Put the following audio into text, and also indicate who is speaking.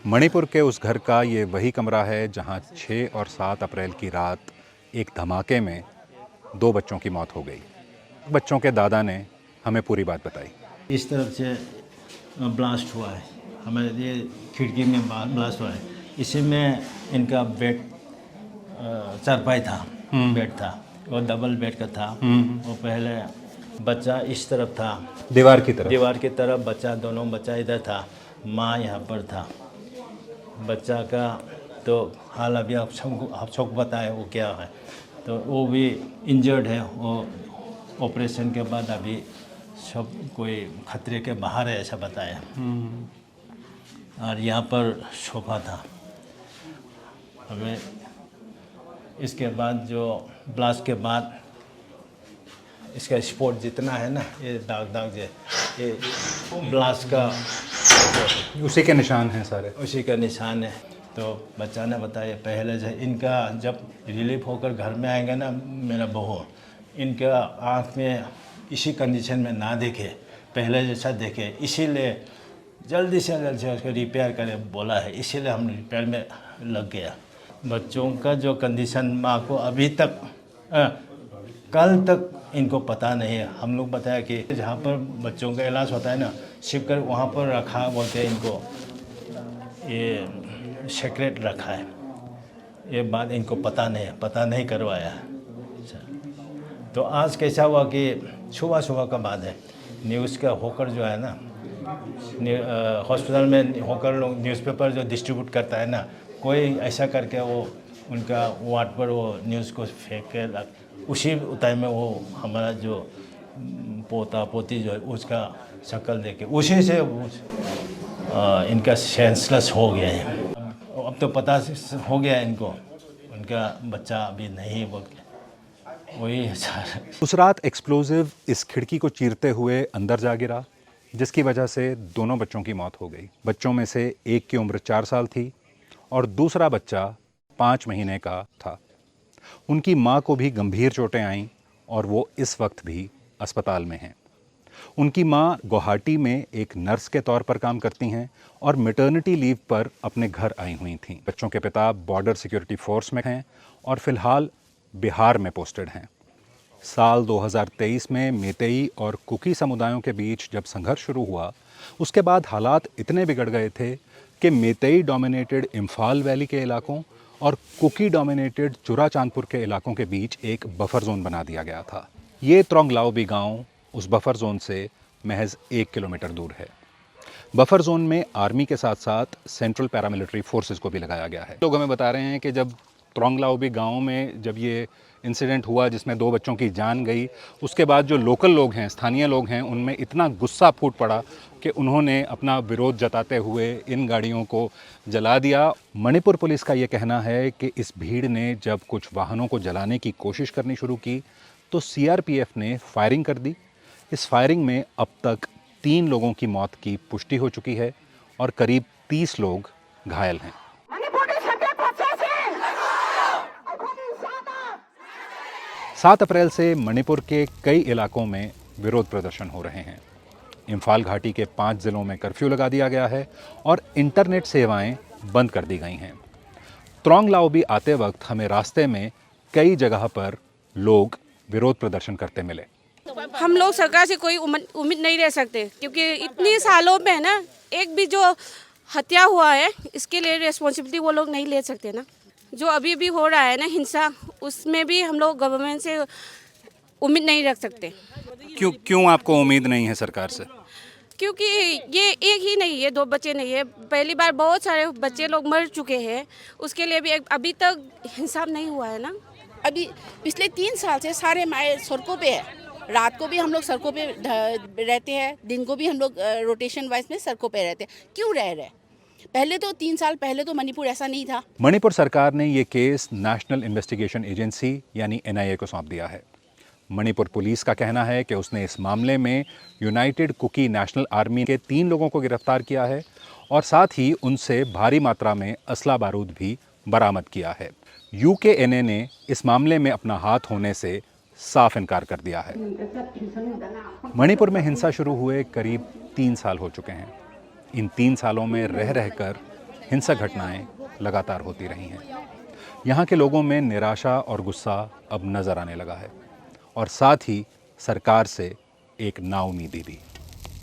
Speaker 1: मणिपुर के उस घर का ये वही कमरा है जहां 6 और 7 अप्रैल की रात एक धमाके में 2 बच्चों की मौत हो गई। बच्चों के दादा ने हमें पूरी बात बताई।
Speaker 2: इस तरफ से ब्लास्ट हुआ है, हमारे ये खिड़की में ब्लास्ट हुआ है। इसी में इनका बेड चारपाई था, बेड था, वो डबल बेड का था। वो पहले बच्चा इस तरफ था,
Speaker 1: दीवार की तरफ
Speaker 2: बच्चा, दोनों बच्चा इधर था, माँ यहाँ पर था। बच्चा का तो हाल अभी आप सबको बताए वो क्या है, तो वो भी इंजर्ड है। वो ऑपरेशन के बाद अभी सब कोई खतरे के बाहर है ऐसा बताया। और यहाँ पर सोफा था। हमें इसके बाद जो ब्लास्ट के बाद इसका स्पॉट जितना है ना, ये दाग ये ब्लास्ट का
Speaker 1: उसी के निशान हैं सारे।
Speaker 2: उसी का निशान है। तो बच्चा ने बताया पहले से इनका जब रिलीफ होकर घर में आएंगे ना, मेरा बहू, इनका आँख में इसी कंडीशन में ना देखे, पहले जैसा देखे, इसीलिए जल्दी से उसको रिपेयर करे बोला है, इसीलिए हम रिपेयर में लग गया। बच्चों का जो कंडीशन माँ को अभी तक कल तक इनको पता नहीं है। हम लोग बताया कि जहाँ पर बच्चों का इलाज होता है ना, शिव कर वहाँ पर रखा बोलते हैं, इनको ये सेक्रेट रखा है। ये बात इनको पता नहीं करवाया। तो आज कैसा हुआ कि सुबह का बात है, न्यूज़ का होकर जो है ना, हॉस्पिटल में होकर लोग न्यूज़पेपर जो डिस्ट्रीब्यूट करता है ना, कोई ऐसा करके वो उनका वार्ड पर वो न्यूज़ को फेंक के, उसी टाइम में वो हमारा जो पोता पोती जो है उसका शक्ल देके उसी से इनका सेंसलेस हो गया है। अब तो पता हो गया इनको, उनका बच्चा अभी नहीं बोल के वही है सर।
Speaker 1: उस रात एक्सप्लोजिव इस खिड़की को चीरते हुए अंदर जा गिरा, जिसकी वजह से दोनों बच्चों की मौत हो गई। बच्चों में से एक की उम्र 4 साल थी और दूसरा बच्चा 5 महीने का था। उनकी मां को भी गंभीर चोटें आईं और वो इस वक्त भी अस्पताल में हैं। उनकी मां गुवाहाटी में एक नर्स के तौर पर काम करती हैं और मैटरनिटी लीव पर अपने घर आई हुई थीं। बच्चों के पिता बॉर्डर सिक्योरिटी फोर्स में हैं और फिलहाल बिहार में पोस्टेड हैं। साल 2023 में मेतेई और कुकी समुदायों के बीच जब संघर्ष शुरू हुआ, उसके बाद हालात इतने बिगड़ गए थे कि मेतेई डोमिनेटेड इम्फाल वैली के इलाकों और कुकी डोमिनेटेड चुराचांदपुर के इलाकों के बीच एक बफर जोन बना दिया गया था। ये त्रोंगलाओबी गांव उस बफर जोन से महज 1 किलोमीटर दूर है। बफर जोन में आर्मी के साथ साथ सेंट्रल पैरामिलिट्री फोर्सेस को भी लगाया गया है। लोग हमें बता रहे हैं कि जब त्रोंगलाओबी गांव में जब ये इंसिडेंट हुआ जिसमें 2 बच्चों की जान गई, उसके बाद जो लोकल लोग हैं, स्थानीय लोग हैं, उनमें इतना गुस्सा फूट पड़ा कि उन्होंने अपना विरोध जताते हुए इन गाड़ियों को जला दिया। मणिपुर पुलिस का ये कहना है कि इस भीड़ ने जब कुछ वाहनों को जलाने की कोशिश करनी शुरू की तो सीआरपीएफ ने फायरिंग कर दी। इस फायरिंग में अब तक 3 लोगों की मौत की पुष्टि हो चुकी है और करीब 30 लोग घायल हैं। 7 अप्रैल से मणिपुर के कई इलाकों में विरोध प्रदर्शन हो रहे हैं। इम्फाल घाटी के 5 जिलों में कर्फ्यू लगा दिया गया है और इंटरनेट सेवाएं बंद कर दी गई हैं। त्रोंगलाओबी आते वक्त हमें रास्ते में कई जगह पर लोग विरोध प्रदर्शन करते मिले।
Speaker 3: हम लोग सरकार से कोई उम्मीद नहीं रह सकते, क्योंकि इतने सालों में ना एक भी जो हत्या हुआ है इसके लिए रिस्पॉन्सिबिलिटी वो लोग नहीं ले सकते ना। जो अभी भी हो रहा है ना हिंसा, उसमें भी हम लोग गवर्नमेंट से उम्मीद नहीं रख सकते।
Speaker 1: क्यों आपको उम्मीद नहीं है सरकार से?
Speaker 3: क्योंकि ये एक ही नहीं है, 2 बच्चे नहीं है, पहली बार बहुत सारे बच्चे लोग मर चुके हैं, उसके लिए भी अभी तक हिसाब नहीं हुआ है ना।
Speaker 4: अभी पिछले 3 साल से सारे माए सड़कों पे है। रात को भी हम लोग सड़कों पे रहते हैं, दिन को भी हम लोग रोटेशन वाइज में सड़कों पे रहते हैं। क्यों रह रहे? पहले तो 3 साल पहले तो मणिपुर ऐसा नहीं था।
Speaker 1: मणिपुर सरकार ने ये केस नेशनल इन्वेस्टिगेशन एजेंसी यानी एनआईए को सौंप दिया है। मणिपुर पुलिस का कहना है कि उसने इस मामले में यूनाइटेड कुकी नेशनल आर्मी के 3 लोगों को गिरफ्तार किया है और साथ ही उनसे भारी मात्रा में असला बारूद भी बरामद किया है। यूकेएनए ने इस मामले में अपना हाथ होने से साफ इनकार कर दिया है। मणिपुर में हिंसा शुरू हुए करीब 3 साल हो चुके हैं। इन 3 सालों में रह रहकर हिंसक घटनाएं लगातार होती रही हैं। यहाँ के लोगों में निराशा और गुस्सा अब नज़र आने लगा है और साथ ही सरकार से एक नाउमीदी भी।